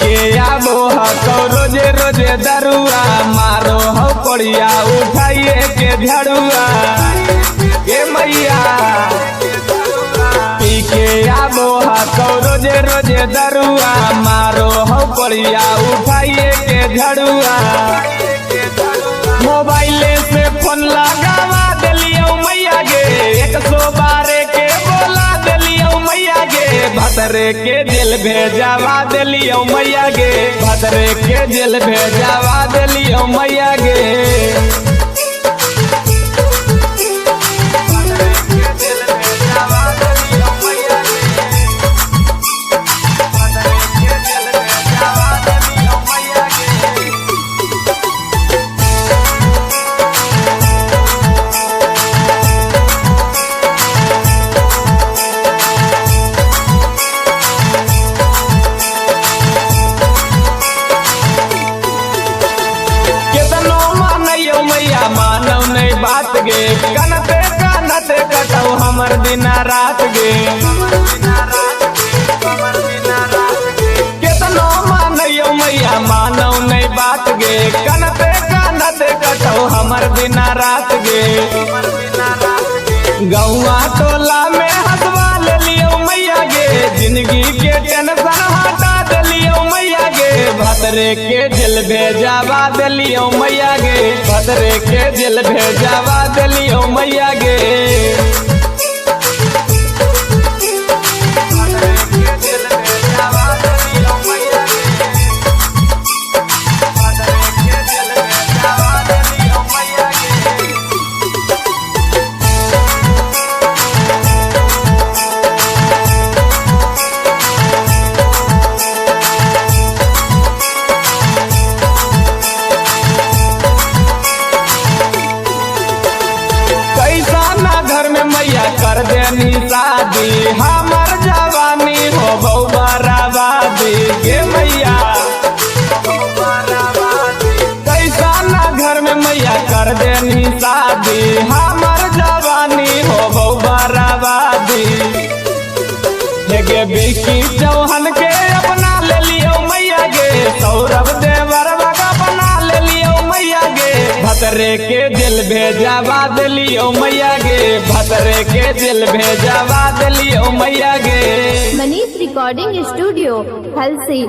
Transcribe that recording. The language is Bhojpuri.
के आबो हको रोजे रोजे दरुआ मारो हो पड़िया उठाइए के झड़ुआ के मैया पी के आबो हको रोजे रोजे दरुआ मारो हो पड़िया उठाइए के झड़ुआ मोबाइल से फोन लगावा दिलियो मैया गे 112 के बोला दिलियो मैया गे भतरे के दिल भेजावा दिलियो मैया गे भतरे के दिल भेजावा दिलियो मैया गे मानव नहीं बात गे कनते कनते कटौ हमर दिना रात गे केतनो मानियो मैया मानव नहीं बात गे कनते कनते कटौ हमर दिना रात गे गौआ टोला में हंसवा ले लियो मैया गे जिंदगी के टेंशन हटा दिलियो मैया गे भतरे के दिल भेजावा दिलियो मैया गे भतरे के दिल भेजावा दिलियो मैया गे मैया कर देनी शादी हमर जवानी हो बहु बराबादी गे मैया कैसा ना घर में मैया कर देनी शादी हमर जवानी हो बहु बराबादी गे बिकी चौहान के अपना ले लियो मैया गे सौरभ देवर अपना ले लियो मैया गे भतरे के दिल भेजावा दिलियो मैया गे भतरे के दिल भेजावा दिलियो मैया गे। Manish recording studio Halsi.